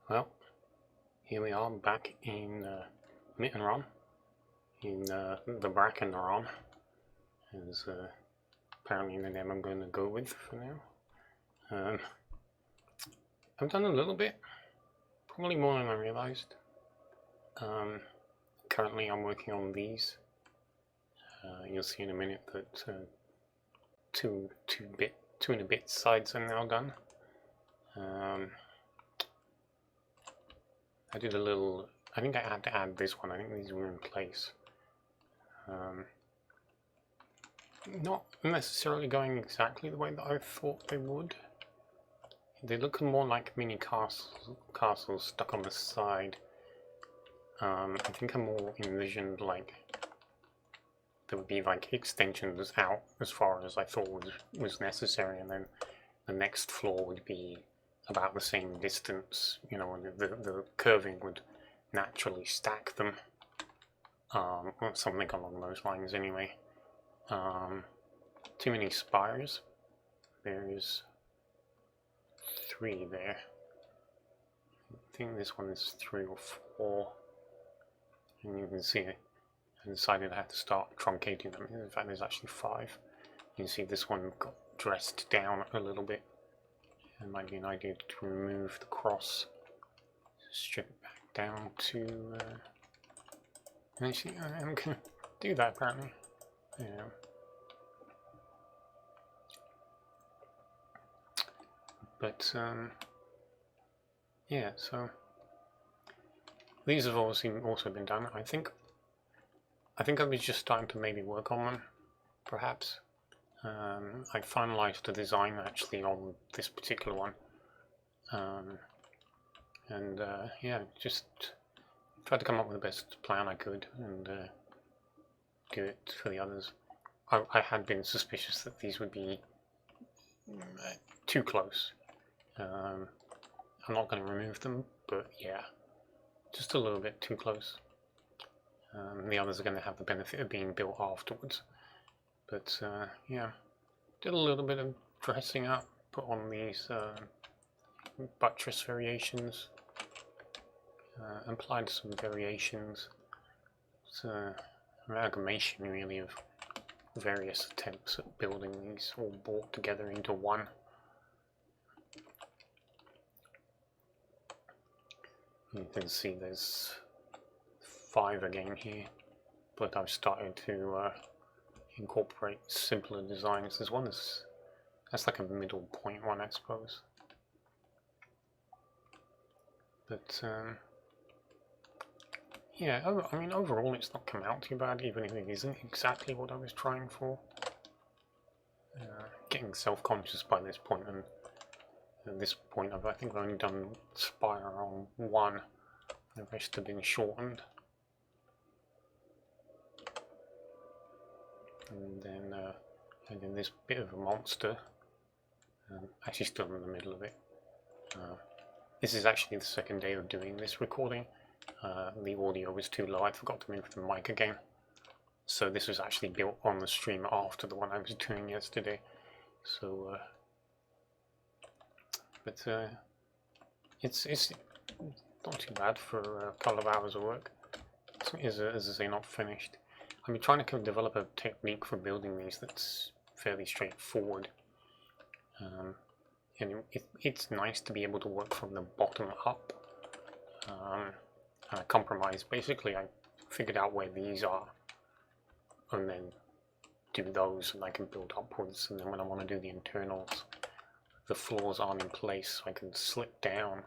Well, here we are back in Mittenrahm, in the Brackenrahm, is apparently the name I'm going to go with for now. I've done a little bit, probably more than I realized. Currently I'm working on these. You'll see in a minute that two and a bit sides are now done. I did a little, I think I had to add this one. I think these were in place. Not necessarily going exactly the way that I thought they would. They look more like mini castles stuck on the side. I think I more envisioned like there would be like extensions out as far as I thought was necessary, and then the next floor would be about the same distance, you know, and the curving would naturally stack them, or something along those lines anyway. Too many spires. There's 3 there. I think this one is 3 or 4. And you can see I decided I had to start truncating them. In fact, there's actually 5. You can see this one got dressed down a little bit. It might be an idea to remove the cross, strip it back down to. Actually, I'm gonna do that apparently. Yeah. But yeah, so these have obviously also been done. I think I was just starting to maybe work on them, perhaps. I finalized the design actually on this particular one, and yeah, just tried to come up with the best plan I could and do it for the others. I had been suspicious that these would be too close. I'm not going to remove them, but yeah, just a little bit too close. The others are going to have the benefit of being built afterwards. But yeah, did a little bit of dressing up, put on these buttress variations, applied some variations. It's an amalgamation really of various attempts at building these all brought together into one. You can see there's 5 again here, but I've started to incorporate simpler designs. There's one that's like a middle point one, I suppose. But yeah, I mean overall it's not come out too bad, even if it isn't exactly what I was trying for. Getting self-conscious by this point, and at this point I think I've only done spire on 1. The rest have been shortened. And then this bit of a monster, actually still in the middle of it. This is actually the second day of doing this recording. The audio was too low, I forgot to move the mic again. So this was actually built on the stream after the one I was doing yesterday. So, but it's not too bad for a couple of hours of work. As I say, not finished. I've been trying to develop a technique for building these that's fairly straightforward. And it's nice to be able to work from the bottom up. And I compromised. Basically, I figured out where these are, and then do those, and I can build upwards. And then when I want to do the internals, the floors aren't in place, so I can slip down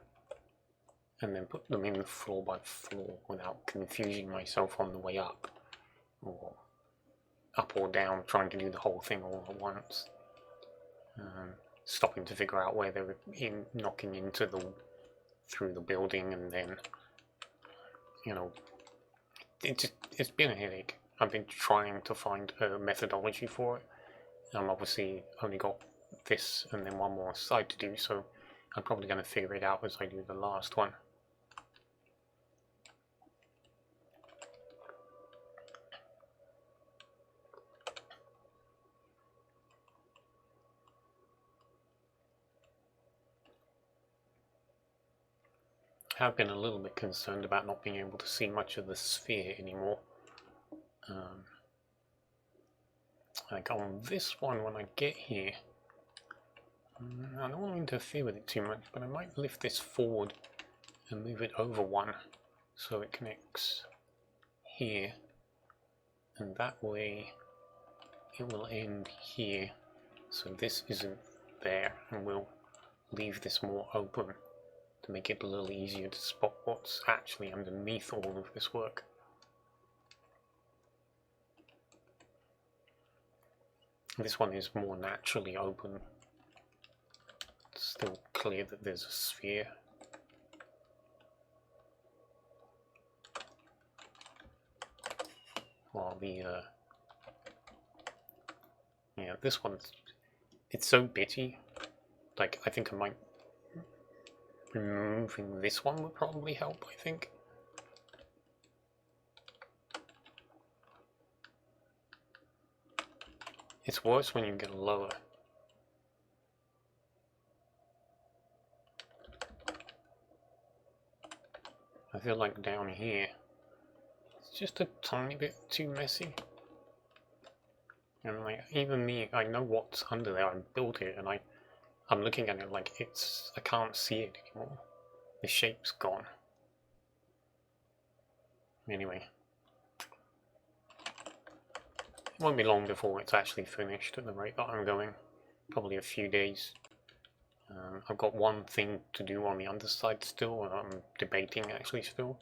and then put them in floor by floor without confusing myself on the way up, or up or down, trying to do the whole thing all at once. Stopping to figure out where they're knocking into through the building, and then, you know, it's been a headache. I've been trying to find a methodology for it. I'm obviously only got this and then one more side to do, so I'm probably going to figure it out as I do the last one. have been a little bit concerned about not being able to see much of the sphere anymore. Like on this one, when I get here, I don't want to interfere with it too much, but I might lift this forward and move it over one so it connects here, and that way it will end here, so this isn't there, and we'll leave this more open to make it a little easier to spot what's actually underneath all of this work. This one is more naturally open. It's still clear that there's a sphere. While the yeah, this one's, it's so bitty. Like, I think I might removing this one would probably help, I think. It's worse when you get lower. I feel like down here, it's just a tiny bit too messy. And like, even me, I know what's under there, I built it, and I'm looking at it like I can't see it anymore. The shape's gone. Anyway. It won't be long before it's actually finished at the rate that I'm going. Probably a few days. I've got one thing to do on the underside still, and I'm debating actually still.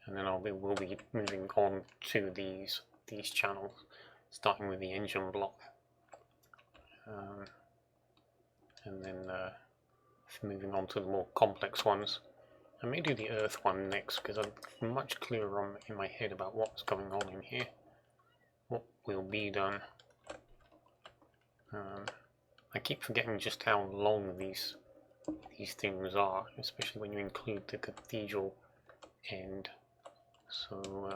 And then we'll be moving on to these channels, starting with the engine block. And then moving on to the more complex ones. I may do the Earth one next, because I'm much clearer in my head about what's going on in here. What will be done. I keep forgetting just how long these things are, especially when you include the cathedral end. So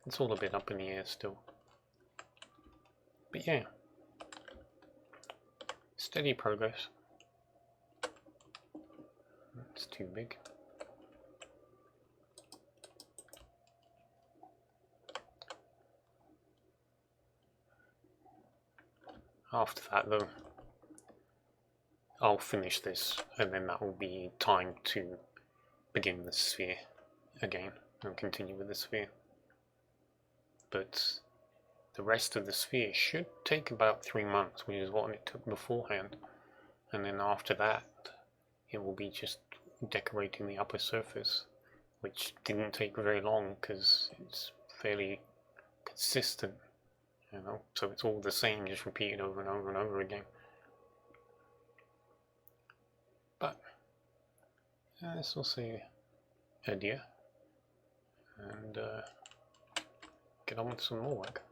it's all a bit up in the air still. But yeah, steady progress. It's too big. After that though, I'll finish this, and then that will be time to begin the sphere again, and continue with the sphere. But the rest of the sphere should take about 3 months, which is what it took beforehand. And then after that, it will be just decorating the upper surface, which didn't take very long because it's fairly consistent, you know, so it's all the same, just repeated over and over and over again. But this will say adieu, and get on with some more work.